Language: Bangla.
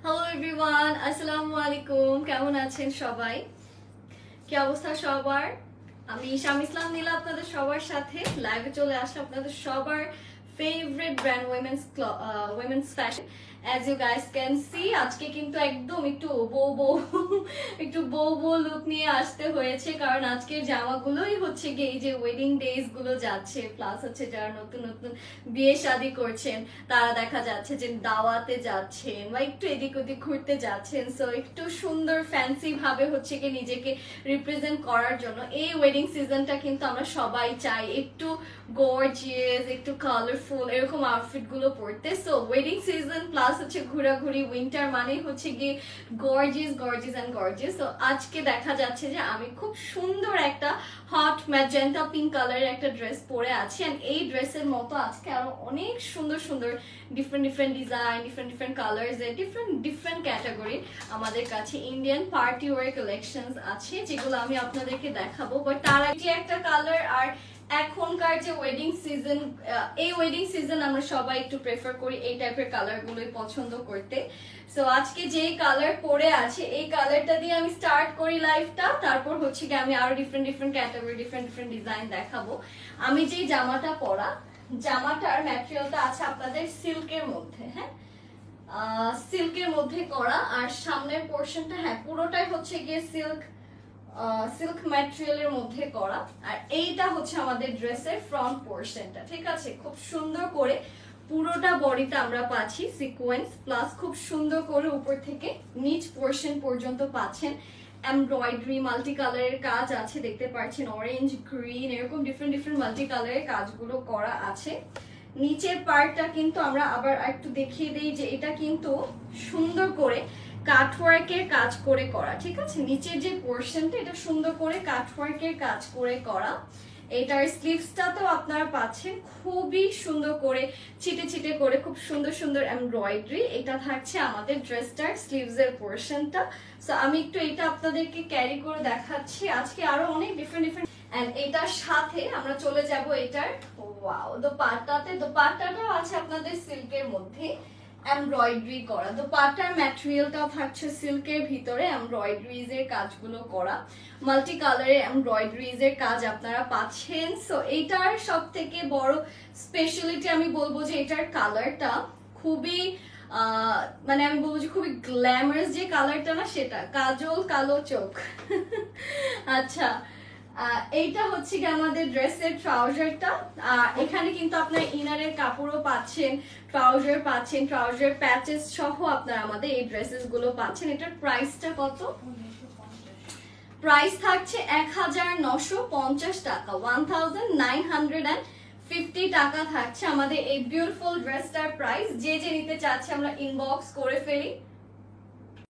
হ্যালো এভরিওয়ান, আসসালামু আলাইকুম। কেমন আছেন সবাই? কি অবস্থা সবার? আমি শাম ইসলাম নীলা আপনাদের সবার সাথে লাইভে চলে আসলাম আপনাদের সবার favourite brand women's fashion. As you guys can see, আজকে কিন্তু একদম একটু বউ বউ লুক নিয়ে আসতে হয়েছে, কারণ আজকের জামাগুলোই হচ্ছে গিয়ে এই যে ওয়েডিং ডেজ গুলো যাচ্ছে, প্লাস হচ্ছে যারা নতুন নতুন বিয়ে শাদী করছেন তারা দেখা যাচ্ছে যে দাওয়াতে যাচ্ছেন বা একটু এদিক ওদিক ঘুরতে যাচ্ছেন, সো একটু সুন্দর ফ্যান্সি ভাবে হচ্ছে কি নিজেকে রিপ্রেজেন্ট করার জন্য এই ওয়েডিং সিজনটা কিন্তু আমরা সবাই চাই একটু গর্জিয়াস, একটু কালারফুল এরকম আউটফিট গুলো পরতে। সো ওয়েডিং সিজন প্লাস হচ্ছে ঘোরাঘুরি, উইন্টার মানে হচ্ছে গিয়ে গর্জিয়াস গর্জিয়াস এন্ড গর্জিয়াস। তো আজকে দেখা যাচ্ছে যে আমি খুব সুন্দর একটা হট ম্যাজেন্টা পিঙ্ক কালারের একটা ড্রেস পরে আছি, এন্ড এই ড্রেসের মতো আজকে আরো অনেক সুন্দর সুন্দর different different design, different different colours এর ডিফারেন্ট ক্যাটাগরি আমাদের কাছে ইন্ডিয়ান পার্টি ওয়্যার কালেকশনস আছে, যেগুলো আমি আপনাদেরকে দেখাবো। বাট তার আগে একটা কালার, আর এখনকার যে ওয়েডিং সিজন, এই ওয়েডিং সিজন আমরা সবাই একটু প্রেফার করি এই টাইপের কালার গুলোই পছন্দ করতে। সো আজকে যে কালার পরে আছে এই কালারটা দিয়ে আমি স্টার্ট করি লাইফটা, তারপর হচ্ছে কি আমি আরো different different category, different different design দেখাবো। আমি যে জামাটা পরা, জামাটার ম্যাটেরিয়ালটা আছে আপনাদের সিল্কের মধ্যে, হ্যাঁ সিল্কের মধ্যে করা, আর সামনের পোর্শনটা হ্যাঁ পুরোটাই হচ্ছে গিয়ে সিল্ক ম্যাটেরিয়ালের মধ্যে করা। আর এইটা হচ্ছে আমাদের ড্রেসের ফ্রন্ট পোর্শনটা, ঠিক আছে? খুব সুন্দর করে পুরোটা বডিতে আমরা পাচ্ছি সিকোয়েন্স, প্লাস খুব সুন্দর করে উপর থেকে নিচ পোর্শন পর্যন্ত পাচ্ছেন এমব্রয়ডারি, মাল্টি কালারের কাজ আছে, দেখতে পাচ্ছেন অরেঞ্জ, গ্রিন এরকম ডিফারেন্ট ডিফারেন্ট মাল্টি কালারের কাজগুলো করা আছে। নিচের পার্টটা কিন্তু আমরা আবার একটু দেখিয়ে দিই যে এটা কিন্তু সুন্দর করে কাটওয়ার্কের কাজ করে করা, ঠিক আছে? নিচের যে পোর্শনটা এটা সুন্দর করে কাটওয়ার্কের কাজ করে করা। এটার স্লিভসটাতেও আপনারা পাচ্ছেন খুবই সুন্দর করে ছিটে ছিটে করে খুব সুন্দর সুন্দর এমব্রয়ডারি। এটা থাকছে আমাদের ড্রেসটার স্লিভস এর পোর্শনটা। সো আমি একটু এটা আপনাদেরকে ক্যারি করে দেখাচ্ছি। আজকে আরো অনেক ডিফারেন্ট ডিফারেন্ট, এন্ড এটার সাথে আমরা চলে যাব এটার ওয়াও দোপাট্টাতে। দোপাট্টাটাও আছে আপনাদের সিল্কের মধ্যে এমব্রয়ডারি করা, দোপাট্টার ম্যাটেরিয়ালটাও থাকছে সিল্কের ভিতরে এমব্রয়ডারিজ এর কাজগুলো করা, মাল্টি কালারের এমব্রয়ডারিজ এর কাজ আপনারা পাচ্ছেন। সো এইটার সব থেকে বড় স্পেশালিটি আমি বলবো যে এটার কালারটা খুবই মানে আমি বলবো যে খুবই গ্ল্যামারাস যে কালারটা না, সেটা কাজল কালো চোখ। আচ্ছা, এইটা হচ্ছে কি আমাদের ড্রেসের ট্রাউজারটা। এখানে কিন্তু আপনার ইনারের কাপড়ও পাচ্ছেন, ট্রাউজার পাচ্ছেন, ট্রাউজার প্যাচেস সহ আপনারা আমাদের এই ড্রেসেস গুলো পাচ্ছেন। এটার প্রাইসটা কত? প্রাইস থাকছে 1950 টাকা, 1950 টাকা থাকছে আমাদের এই বিউটিফুল ড্রেসটার প্রাইস। যে যে নিতে চাচ্ছে আমরা ইনবক্স করে ফেলি।